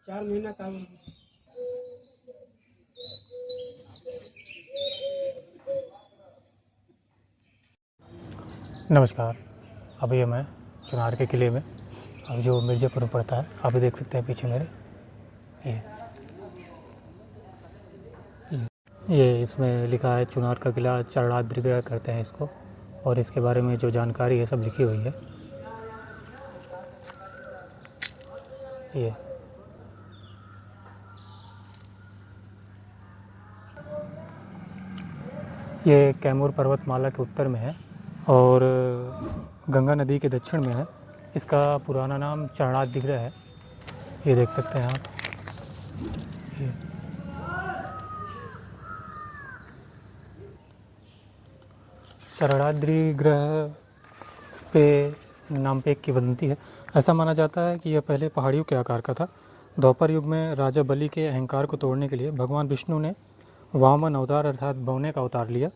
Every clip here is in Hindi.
4 महीना का। नमस्कार। अभी मैं चुनार के किले में, अब जो मिर्ज़ापुर में पड़ता है, आप देख सकते हैं पीछे मेरे ये इसमें लिखा है चुनार का किला चरणाद्रिगृह करते हैं इसको, और इसके बारे में जो जानकारी है सब लिखी हुई है। ये कैमूर पर्वतमाला के उत्तर में है और गंगा नदी के दक्षिण में है। इसका पुराना नाम चरणाद्रिगृह है, ये देख सकते हैं आप। चरणाद्रिगृह पे नाम पे एक किंवदंती है। ऐसा माना जाता है कि यह पहले पहाड़ियों के आकार का था। द्वापर युग में राजा बलि के अहंकार को तोड़ने के लिए भगवान विष्णु ने वामन अवतार अर्थात बौने का अवतार लिया।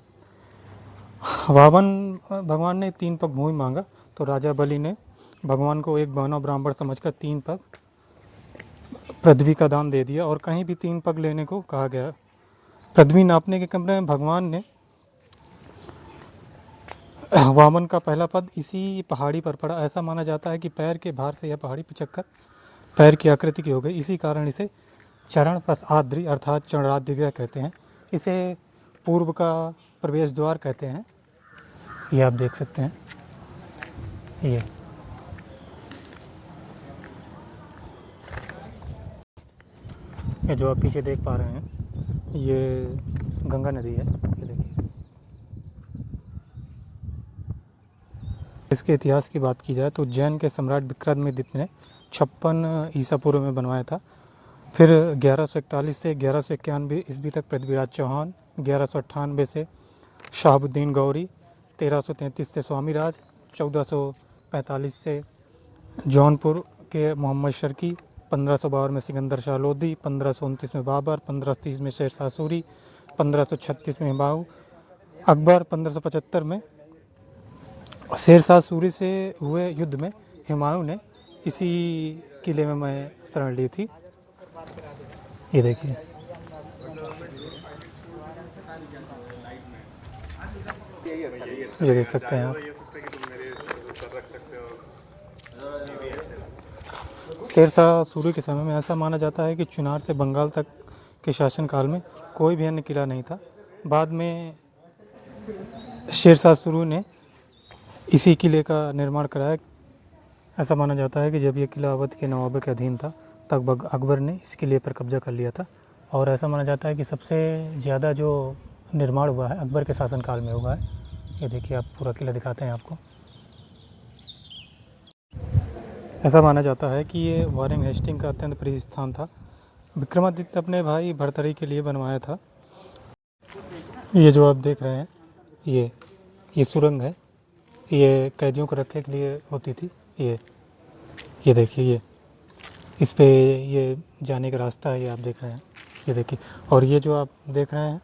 भगवान ने 3 पग भूमि मांगा तो राजा बलि ने भगवान को एक बौना ब्राह्मण समझकर 3 पग पृथ्वी का दान दे दिया और कहीं भी 3 पग लेने को कहा गया। पृथ्वी नापने के क्रम में भगवान ने वामन का पहला पद इसी पहाड़ी पर पड़ा। ऐसा माना जाता है कि पैर के भार से यह पहाड़ी पिचककर पैर की आकृति की हो गई। इसी कारण इसे चरण प्लस आद्रि अर्थात चरणाद्रिगृह कहते हैं। इसे पूर्व का प्रवेश द्वार कहते हैं। ये आप देख सकते हैं। ये जो आप पीछे देख पा रहे हैं ये गंगा नदी है, ये देखिए। इसके इतिहास की बात की जाए तो उज्जैन के सम्राट विक्रमादित्य ने 56 ईसा पूर्व में बनवाया था। फिर 1141 से 1191 ईस्वी तक पृथ्वीराज चौहान, 1198 से शहाबुद्दीन गौरी, 1333 से स्वामीराज, 1445 से जौनपुर के मोहम्मद शर्की, 1552 में सिकंदर शाह लोधी, 1529 में बाबर, 1530 में शेरशाह सूरी, 1536 में हुमायूं, अकबर 1575 में शेरशाह सूरी से हुए युद्ध में हुमायूं ने इसी किले में मैं शरण ली थी। ये देखिए, ये देख सकते हैं आप। शेरशाह सूरी के समय में ऐसा माना जाता है कि चुनार से बंगाल तक के शासनकाल में कोई भी अन्य किला नहीं था। बाद में शेरशाह सूरी ने इसी किले का निर्माण कराया। ऐसा माना जाता है कि जब यह किला अवध के नवाबों के अधीन था तब अकबर ने इस किले पर कब्जा कर लिया था। और ऐसा माना जाता है कि सबसे ज़्यादा जो निर्माण हुआ है अकबर के शासनकाल में हुआ है। ये देखिए, आप पूरा किला दिखाते हैं आपको। ऐसा माना जाता है कि ये वॉरेन हेस्टिंग का अत्यंत प्रिय स्थान था। विक्रमादित्य अपने भाई भर्तृहरि के लिए बनवाया था। ये जो आप देख रहे हैं ये सुरंग है, ये कैदियों को रखने के लिए होती थी। ये देखिए, ये इस पे ये जाने का रास्ता है, ये आप देख रहे हैं, ये देखिए। और ये जो आप देख रहे हैं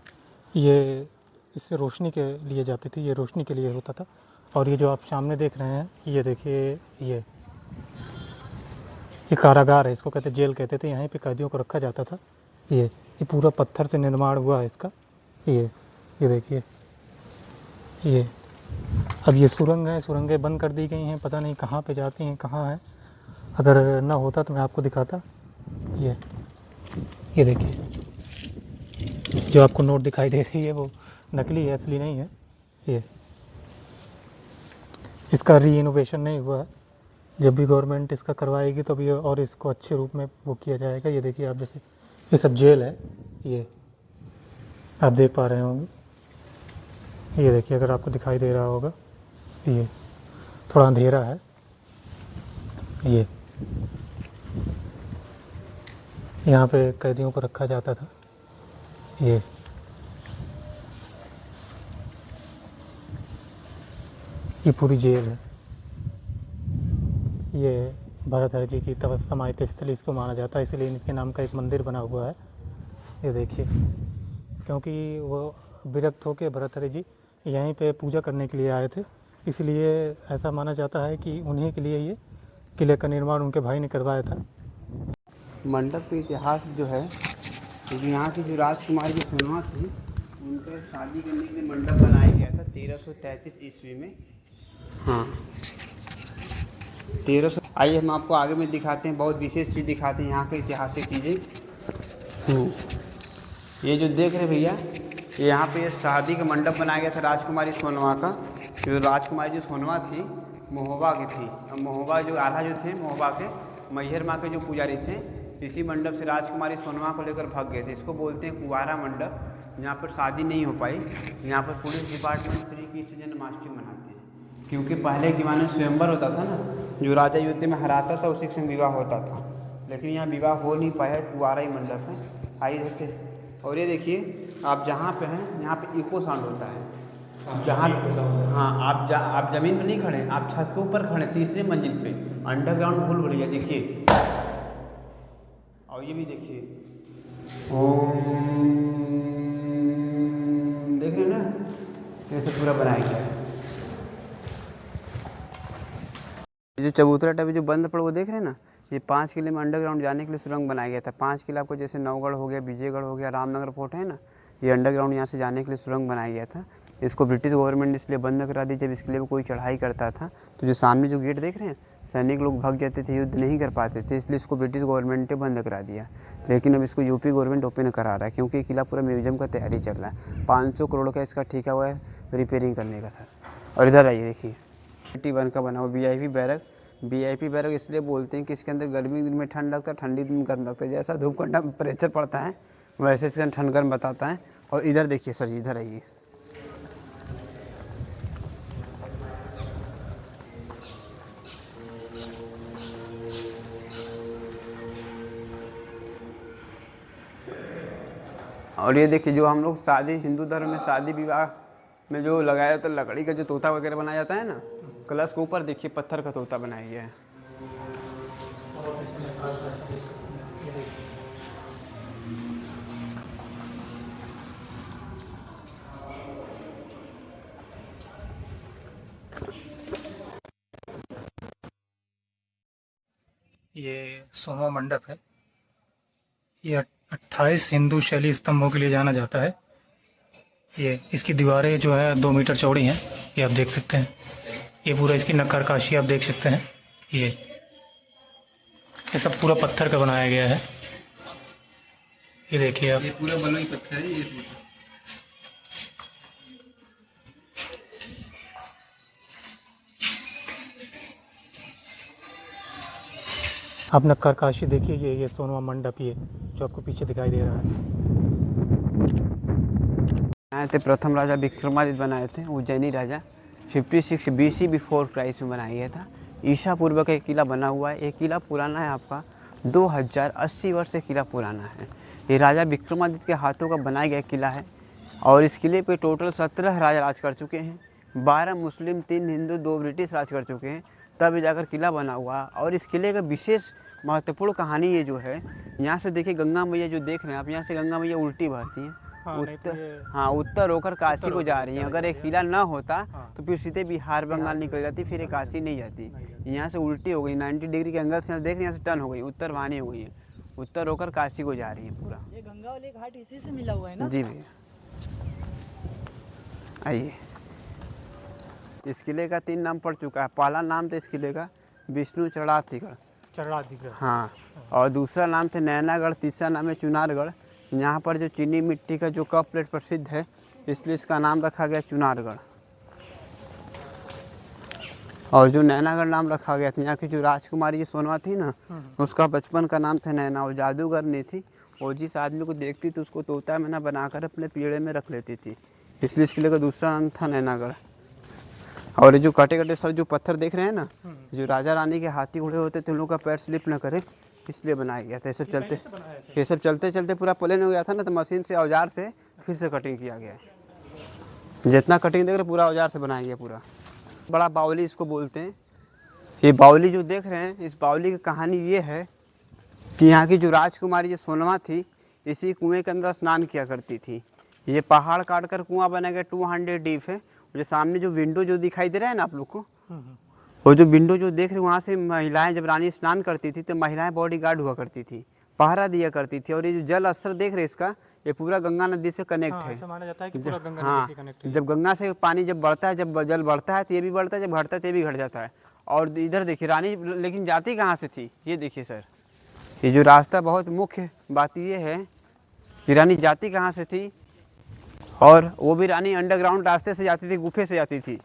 ये इससे रोशनी के लिए जाती थी, ये रोशनी के लिए होता था। और ये जो आप सामने देख रहे हैं ये देखिए, ये कारागार है, इसको कहते जेल कहते थे। यहाँ पे कैदियों को रखा जाता था। ये पूरा पत्थर से निर्माण हुआ है इसका। ये देखिए, ये अब ये सुरंग है, सुरंगें बंद कर दी गई हैं, पता नहीं कहाँ पे जाती हैं, कहाँ है। अगर ना होता तो मैं आपको दिखाता। ये देखिए, जो आपको नोट दिखाई दे रही है वो नकली है, असली नहीं है। ये इसका रीइनोवेशन नहीं हुआ है। जब भी गवर्नमेंट इसका करवाएगी तो भी और इसको अच्छे रूप में वो किया जाएगा। ये देखिए आप, जैसे ये सब जेल है, ये आप देख पा रहे होंगे। ये देखिए, अगर आपको दिखाई दे रहा होगा, ये थोड़ा अंधेरा है। ये यहाँ पे कैदियों को रखा जाता था। ये पूरी जेल है। ये भरतहरि जी की तपस्या स्थली इसको माना जाता है, इसलिए इनके नाम का एक मंदिर बना हुआ है। ये देखिए, क्योंकि वो विरक्त होकर भरतहरि जी यहीं पे पूजा करने के लिए आए थे, इसलिए ऐसा माना जाता है कि उन्हीं के लिए ये किले का निर्माण उनके भाई ने करवाया था। मंडप का इतिहास जो है, क्योंकि यहाँ की जो राजकुमारी की सोनवा थी, उनका शादी करने के लिए मंडप बनाया गया था 1333 ईस्वी में। हाँ 1300। आइए हम आपको आगे में दिखाते हैं, बहुत विशेष चीज़ दिखाते हैं यहाँ की ऐतिहासिक चीज़ें। ये जो देख रहे भैया, ये यहाँ पे शादी का मंडप बनाया गया था राजकुमारी सोनवा का। जो राजकुमारी जो सोनवा थी महोबा की थी। अब महोबा जो आधा जो थे महोबा के मैहर माँ के जो पुजारी थे, इसी मंडप से राजकुमारी सोनवा को लेकर भाग गए थे। इसको बोलते हैं कुंवारा मंडप। यहाँ पर शादी नहीं हो पाई। यहाँ पर पुलिस डिपार्टमेंट श्री कृष्ण जन्माष्टमी मनाते हैं, क्योंकि पहले के ज़माने में स्वयंवर होता था ना, जो राजा युद्ध में हराता था उसी के संग विवाह होता था, लेकिन यहाँ विवाह हो नहीं पाया, कुंवारा ही मंडप है। आइए जैसे, और ये देखिए आप जहाँ पे हैं यहाँ पे इको साउंड होता है। जहाँ हाँ आप ज़मीन पर नहीं खड़े, आप छत के ऊपर खड़े, तीसरे मंजिल पे, अंडरग्राउंड भूल भुलैया देखिए। और ये भी देखिए, ओम, देख रहे हैं ना, ऐसे पूरा बनाया गया है। जो चबूतरा टाइप जो बंद पड़ा वो देख रहे हैं ना, ये 5 किले में अंडरग्राउंड जाने के लिए सुरंग बनाया गया था। 5 किला आपको जैसे नवगढ़ हो गया, विजयगढ़ हो गया, रामनगर फोर्ट है ना, ये अंडरग्राउंड यहाँ से जाने के लिए सुरंग बनाया गया था। इसको ब्रिटिश गवर्नमेंट ने इसलिए बंद करा दी, जब इसके लिए कोई चढ़ाई करता था तो जो सामने जो गेट देख रहे हैं, सैनिक लोग भाग जाते थे, युद्ध नहीं कर पाते थे, इसलिए इसको ब्रिटिश गवर्नमेंट ने बंद करा दिया। लेकिन अब इसको यूपी गवर्नमेंट ओपन करा रहा है, क्योंकि ये किला पूरा म्यूजियम का तैयारी चल रहा है। 500 करोड़ का इसका ठेका हुआ है रिपेयरिंग करने का सर। और इधर आइए देखिए, 81 का बना हुआ VIP बैरक। VIP बैरक इसलिए बोलते हैं कि इसके अंदर गर्मी दिन में ठंड लगता है, ठंडी दिन में गर्म लगता है। जैसा धूप का टेम्परेचर पड़ता है वैसे इसका ठंड गर्म बताता है। और इधर देखिए सर, इधर आइए, और ये देखिए जो हम लोग शादी, हिंदू धर्म में शादी विवाह में जो लगाया जाता है लकड़ी का जो तोता वगैरह बनाया जाता है ना, कलश के ऊपर देखिए पत्थर का तोता बनाया गया है। ये सोनवा मंडप है। ये 28 हिंदू शैली स्तंभों के लिए जाना जाता है। ये इसकी दीवारें जो है 2 मीटर चौड़ी हैं, ये आप देख सकते हैं। ये पूरा इसकी नक्काशी आप देख सकते हैं। ये सब पूरा पत्थर का बनाया गया है। ये देखिए आप, ये पूरा बलुई पत्थर है ये पूरा। आप नक्काशी देखिए। ये सोनवा मंडप, ये जो आपको पीछे दिखाई दे रहा है। बनाए थे प्रथम राजा विक्रमादित्य, बनाए थे उज्जैनी राजा। 56 BC बिफोर क्राइस्ट में बनाया गया था। ईसा पूर्व का एक किला बना हुआ है। ये किला पुराना है आपका 2080 वर्ष से किला पुराना है। ये राजा विक्रमादित्य के हाथों का बनाया गया किला है। और इस किले पे टोटल 17 राजा राज कर चुके हैं। 12 मुस्लिम, 3 हिंदू, 2 ब्रिटिश राज कर चुके हैं, तब जाकर किला बना हुआ। और इस किले का विशेष महत्वपूर्ण कहानी ये जो है, यहाँ से देखिए गंगा मैया जो देख रहे हैं आप, यहाँ से गंगा मैया उल्टी बहती हैं। उत्तर होकर काशी को जा रही हैं। अगर एक किला ना होता तो फिर सीधे बिहार बंगाल निकल जाती, फिर एक काशी नहीं जाती। यहाँ से उल्टी हो गई, 90 डिग्री के एंगल से देख रहे हैं, यहाँ से टर्न हो गई, उत्तर वाहिनी हो गई है, उत्तर होकर काशी को जा रही है पूरा। ये गंगा वाली घाट इसी से मिला हुआ है ना? जी भैया, आइए। इस किले का 3 नाम पड़ चुका है। पहला नाम था इस किले का विष्णु चढ़ातीगढ़, हाँ, और दूसरा नाम था नैनागढ़, तीसरा नाम है चुनारगढ़। यहाँ पर जो चीनी मिट्टी का जो कप प्लेट प्रसिद्ध है, इसलिए इसका नाम रखा गया चुनारगढ़। और जो नैनागढ़ नाम रखा गया था, यहाँ की जो राजकुमारी जो सोनवा थी ना, उसका बचपन का नाम था नैना। और जादूगर नहीं थी, और जिस आदमी को देखती थी उसको तोता मैना बनाकर अपने पीढ़े में रख लेती थी, इसलिए इस किले का दूसरा नाम था नैनागढ़। और ये जो कटे कटे सर जो पत्थर देख रहे हैं ना, जो राजा रानी के हाथी घोड़े होते थे, उन लोगों का पैर स्लिप न करे, इसलिए बनाया गया था। ये सब चलते चलते पूरा प्लेन हो गया था ना, तो मशीन से, औजार से फिर से कटिंग किया गया है। जितना कटिंग देख रहे पूरा औजार से बनाया गया पूरा। बड़ा बावली इसको बोलते हैं। ये बावली जो देख रहे हैं, इस बावली की कहानी ये है कि यहाँ की जो राजकुमारी जो सोनवा थी, इसी कुएँ के अंदर स्नान किया करती थी। ये पहाड़ काट कर कुआँ बना गया, 200 डीप है। जो सामने जो विंडो जो दिखाई दे रहा है ना आप लोग को, वो जो विंडो जो देख रहे हैं, वहाँ से महिलाएं जब रानी स्नान करती थी तो महिलाएं बॉडी गार्ड हुआ करती थी। पहरा दिया करती थी। और ये जो जल स्तर देख रहे हैं इसका, ये पूरा गंगा नदी से कनेक्ट हाँ, है। ऐसा माना जाता है कि पूरा गंगा हाँ, नदी से कनेक्ट है। जब गंगा से पानी जब बढ़ता है, जब जल बढ़ता है तो ये भी बढ़ता है, जब घटता है तो ये भी घट जाता है। और इधर देखिए रानी, लेकिन जाती कहाँ से थी ये देखिए सर, ये जो रास्ता, बहुत मुख्य बात ये है कि रानी जाती कहाँ से थी, और वो भी रानी अंडरग्राउंड रास्ते से जाती थी, गुफे से जाती थी।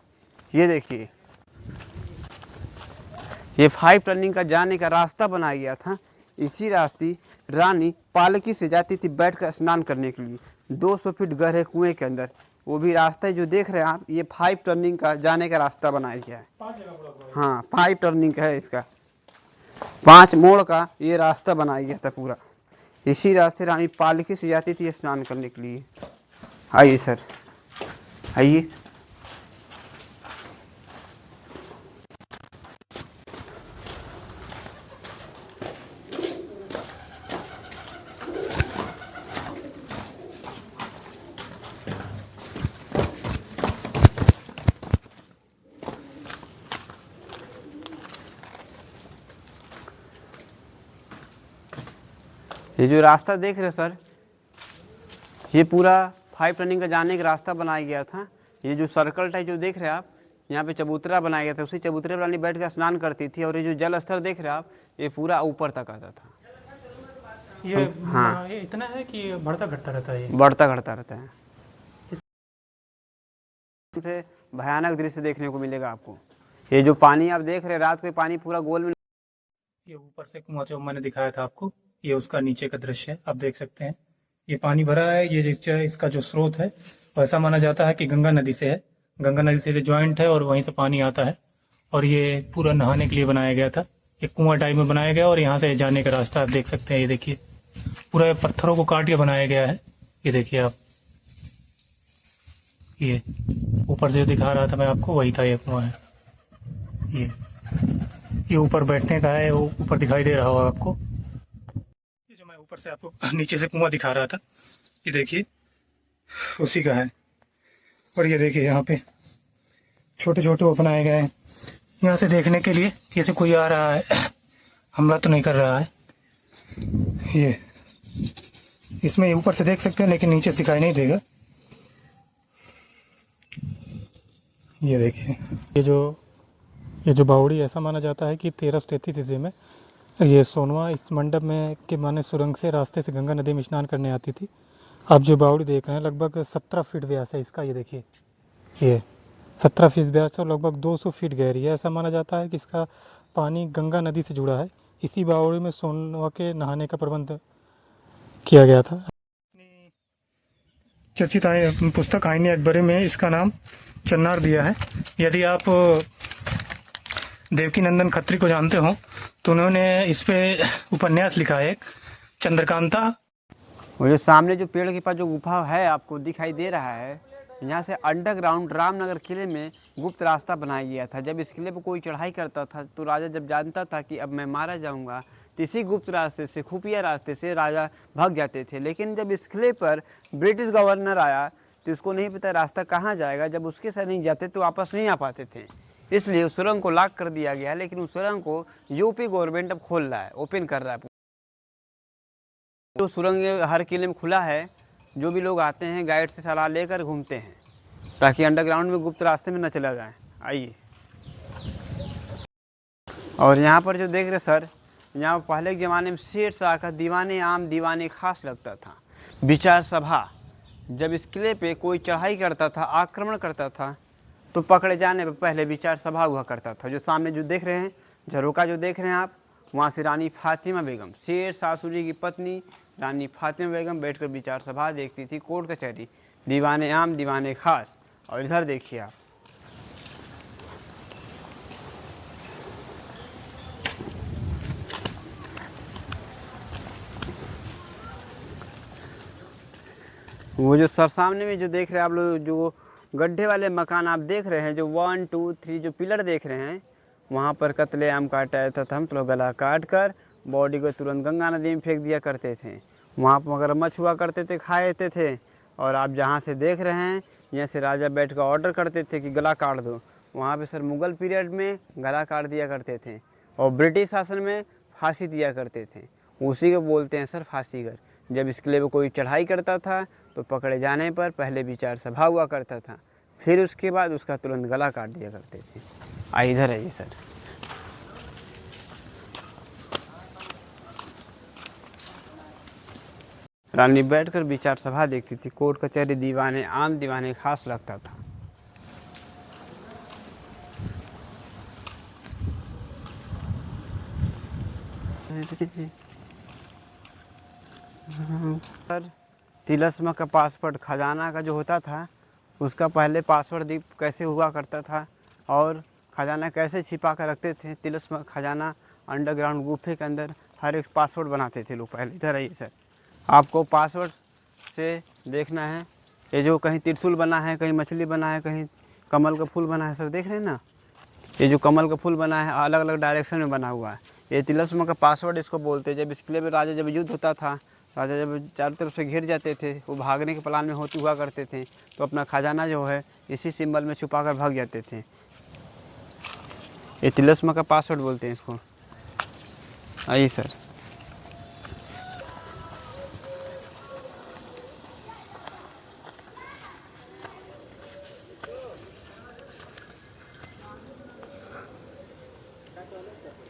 ये देखिए, ये 5 टर्निंग का जाने का रास्ता बनाया गया था। इसी रास्ते रानी पालकी से जाती थी बैठकर स्नान करने के लिए 200 फीट गहरे कुएं के अंदर। वो भी रास्ता जो देख रहे हैं आप, ये 5 टर्निंग का जाने का रास्ता बनाया गया है। हाँ, 5 टर्निंग का है इसका, 5 मोड़ का ये रास्ता बनाया गया था पूरा। इसी रास्ते रानी पालकी से जाती थी स्नान करने के लिए। आइए सर, आइए। ये जो रास्ता देख रहे हैं सर, ये पूरा 5 टर्निंग का जाने का रास्ता बनाया गया था। ये जो सर्कल टाइप जो देख रहे हैं आप, यहाँ पे चबूतरा बनाया गया था, उसी चबूतरे पर रानी बैठ कर स्नान करती थी। और ये जो जल स्तर देख रहे हैं आप, ये पूरा ऊपर तक आता था। ये हाँ, ये इतना है कि बढ़ता घटता रहता है, ये बढ़ता घटता रहता है। से भयानक दृश्य देखने को मिलेगा आपको। ये जो पानी आप देख रहे हैं, रात को पानी पूरा गोल में, ये ऊपर से कुआं जो मैंने दिखाया था आपको, ये उसका नीचे का दृश्य है, आप देख सकते हैं। ये पानी भरा है, ये इसका जो स्रोत है वैसा माना जाता है कि गंगा नदी से है, गंगा नदी से ज्वाइंट है और वहीं से पानी आता है। और ये पूरा नहाने के लिए बनाया गया था, एक कुआं टाइप में बनाया गया और यहाँ से जाने का रास्ता आप देख सकते हैं। ये देखिए पूरा पत्थरों को काट के बनाया गया है। ये देखिए आप, ये ऊपर से दिखा रहा था मैं आपको, वही था ये कुआं है। ये ऊपर बैठने का है, वो ऊपर दिखाई दे रहा होगा आपको। ये जो मैं ऊपर से आपको नीचे से कुआं दिखा रहा था, ये देखिए उसी का है। और ये देखिए यहाँ पे छोटे छोटे वो बनाए गए हैं यहाँ से देखने के लिए, जैसे कोई आ रहा है, हमला तो नहीं कर रहा है। ये इसमें ऊपर से देख सकते हैं, लेकिन नीचे से दिखाई नहीं देगा। ये देखिए, ये जो बावड़ी, ऐसा माना जाता है कि 1333 ईस्वी में ये सोनवा इस मंडप में के माने सुरंग से रास्ते से गंगा नदी में स्नान करने आती थी। आप जो बावड़ी देख रहे हैं लगभग 17 फीट व्यास है इसका। ये देखिए, ये 17 फीट व्यास है और लगभग 200 फीट गहरी है। ऐसा माना जाता है कि इसका पानी गंगा नदी से जुड़ा है। इसी बावड़ी में सोनवा के नहाने का प्रबंध किया गया था। चर्चित पुस्तक आईने अकबरी में इसका नाम चन्नार दिया है। यदि आप देवकी नंदन खत्री को जानते हो तो उन्होंने इस पे उपन्यास लिखा है, एक चंद्रकांता। वो जो सामने जो पेड़ के पास जो गुफा है आपको दिखाई दे रहा है, यहाँ से अंडरग्राउंड रामनगर किले में गुप्त रास्ता बनाया गया था। जब इस किले पर कोई चढ़ाई करता था तो राजा जब जानता था कि अब मैं मारा जाऊंगा, तो इसी गुप्त रास्ते से, खुफिया रास्ते से राजा भाग जाते थे। लेकिन जब इस किले पर ब्रिटिश गवर्नर आया तो उसको नहीं पता रास्ता कहाँ जाएगा। जब उसके साथ नहीं जाते तो वापस नहीं आ पाते थे, इसलिए उस सुरंग को लॉक कर दिया गया। लेकिन उस सुरंग को यूपी गवर्नमेंट अब खोल रहा है, ओपन कर रहा है। जो सुरंग हर किले में खुला है, जो भी लोग आते हैं गाइड से सलाह लेकर घूमते हैं ताकि अंडरग्राउंड में गुप्त रास्ते में न चला जाए। आइए, और यहाँ पर जो देख रहे सर, यहाँ पहले के ज़माने में सेठ शाह का दीवाने आम दीवाने खास लगता था। विचार सभा, जब इस किले पे कोई चढ़ाई करता था, आक्रमण करता था, तो पकड़े जाने पर पहले विचार सभा हुआ करता था। जो सामने जो देख रहे हैं, झरोका जो देख रहे हैं आप, वहाँ से रानी फातिमा बेगम, शेर सासुरी की पत्नी रानी फातिमा बेगम बैठकर विचार सभा देखती थी, कोर्ट कचहरी, दीवाने आम दीवाने खास। और इधर देखिए आप, वो जो सर सामने में जो देख रहे हैं आप लोग, जो गड्ढे वाले मकान आप देख रहे हैं, जो 1 2 3 जो पिलर देख रहे हैं, वहाँ पर कत्लेआम काटा जाता था। हम तो गला काट कर बॉडी को तुरंत गंगा नदी में फेंक दिया करते थे। वहाँ पर मगरमच्छ हुआ करते थे, खा लेते थे। और आप जहाँ से देख रहे हैं, यहाँ से राजा बैठ कर ऑर्डर करते थे कि गला काट दो। वहाँ पे सर मुग़ल पीरियड में गला काट दिया करते थे और ब्रिटिश शासन में फांसी दिया करते थे। उसी को बोलते हैं सर फांसीगर। जब इसके लिए वो कोई चढ़ाई करता था तो पकड़े जाने पर पहले विचार सभा हुआ करता था, फिर उसके बाद उसका तुरंत गला काट दिया करते थे। इधर है ये सर। रानी बैठकर विचार सभा देखती थी। कोर्ट कचहरी दीवाने आम दीवाने खास लगता था। सर तिलस्म का पासवर्ड खजाना का जो होता था उसका पहले पासवर्ड कैसे हुआ करता था और खजाना कैसे छिपा कर रखते थे। तिलस्म खजाना अंडरग्राउंड गुफे के अंदर हर एक पासवर्ड बनाते थे लोग पहले। इधर आइए सर, आपको पासवर्ड से देखना है। ये जो कहीं त्रिशूल बना है, कहीं मछली बना है, कहीं कमल का फूल बना है सर, देख रहे हैं ना। ये जो कमल का फूल बना है अलग अलग डायरेक्शन में बना हुआ है, ये तिलस्म का पासवर्ड इसको बोलते हैं। जब इसके लिए राजा जब युद्ध होता था, राजा जब चारों तरफ से घिर जाते थे, वो भागने के प्लान में होते हुआ करते थे, तो अपना खजाना जो है इसी सिंबल में छुपा कर भाग जाते थे। ये तिलस्म का पासवर्ड बोलते हैं इसको। आइए सर,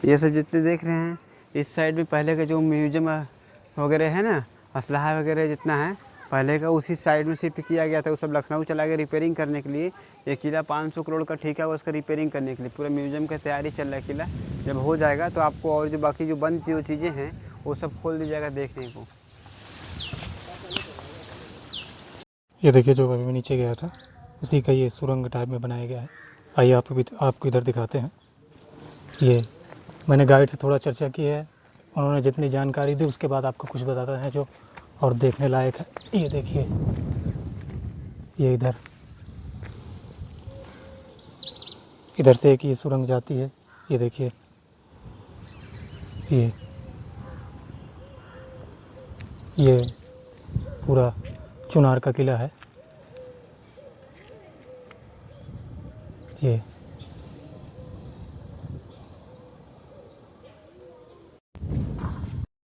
ये सब जितने देख रहे हैं इस साइड में पहले का जो म्यूजियम वगैरह है ना, असलहा वगैरह जितना है पहले का उसी साइड में शिफ्ट किया गया था। वो सब लखनऊ चला गया रिपेयरिंग करने के लिए। ये किला 500 करोड़ का ठेका हुआ उसका रिपेयरिंग करने के लिए। पूरा म्यूजियम का तैयारी चल रहा है। किला जब हो जाएगा तो आपको और जो बाकी जो बंद जो चीज़ें हैं वो सब खोल दी जाएगा देखने को। ये देखिए जो अभी मैं नीचे गया था उसी का ये सुरंग टाइप में बनाया गया है। आइए आपको इधर दिखाते हैं। ये मैंने गाइड से थोड़ा चर्चा की है, उन्होंने जितनी जानकारी दी उसके बाद आपको कुछ बताता है जो और देखने लायक है। ये देखिए, ये इधर से एक ये सुरंग जाती है। ये देखिए, ये पूरा चुनार का किला है।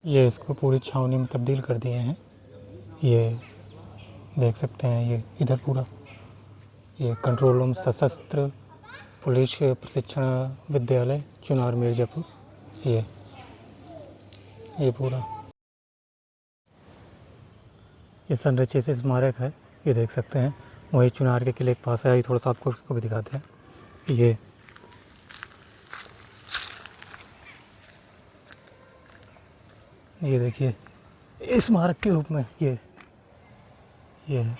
ये इसको पूरी छावनी में तब्दील कर दिए हैं। ये देख सकते हैं, ये इधर पूरा ये कंट्रोल रूम सशस्त्र पुलिस प्रशिक्षण विद्यालय चुनार मिर्ज़ापुर। ये पूरा ये संरक्षित स्मारक है। ये देख सकते हैं, वही चुनार के किले के पास है। थोड़ा सा आपको इसको भी दिखाते हैं। ये देखिए स्मारक के रूप में ये है।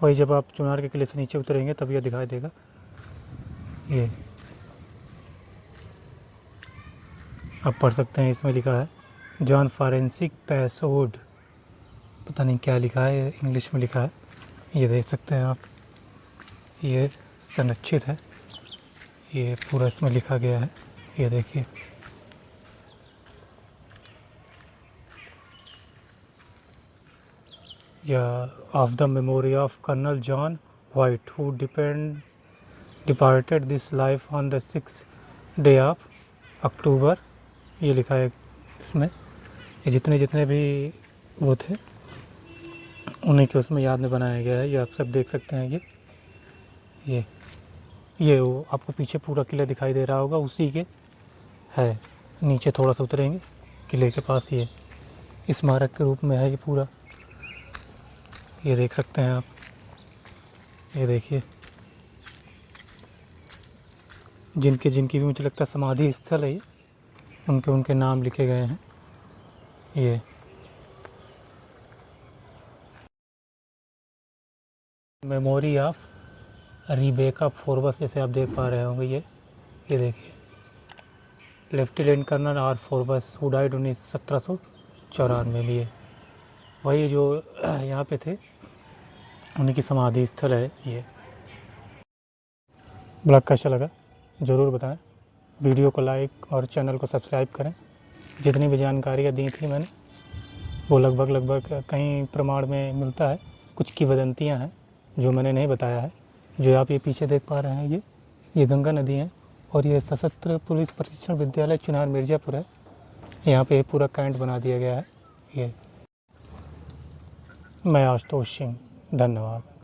वही जब आप चुनार के किले से नीचे उतरेंगे तब ये दिखाई देगा। ये आप पढ़ सकते हैं, इसमें लिखा है जॉन फॉरेंसिक पैसोड, पता नहीं क्या लिखा है, इंग्लिश में लिखा है। ये देख सकते हैं आप, ये संरक्षित है। ये पूरा इसमें लिखा गया है। ये देखिए, of the memory of Colonel John White who departed this life on the 6th day of October। ये लिखा है इसमें। ये जितने भी वो थे उन्हीं के उसमें याद में बनाया गया है। ये आप सब देख सकते हैं। ये वो आपको पीछे पूरा किला दिखाई दे रहा होगा, उसी के है। नीचे थोड़ा सा उतरेंगे किले के पास ये स्मारक के रूप में है ये पूरा। ये देख सकते हैं आप, ये देखिए जिनकी भी मुझे लगता है समाधि स्थल है, ये उनके नाम लिखे गए हैं। ये मेमोरी ऑफ रिबेका फोर्बस, जैसे आप देख पा रहे होंगे। ये देखिए, lieutenant colonel R Forbes who died 1794 में भी है। वही जो यहाँ पे थे उन्हीं की समाधि स्थल है ये। ब्लॉग कैसा लगा ज़रूर बताएं। वीडियो को लाइक और चैनल को सब्सक्राइब करें। जितनी भी जानकारियाँ दी थी मैंने वो लगभग कहीं प्रमाण में मिलता है, कुछ की वदंतियाँ हैं जो मैंने नहीं बताया है। जो आप ये पीछे देख पा रहे हैं ये गंगा नदी है और ये सशस्त्र पुलिस प्रशिक्षण विद्यालय चुनार मिर्ज़ापुर है। यहाँ पे पूरा कैंट बना दिया गया है। ये मैं आशुतोष सिंह, धन्यवाद।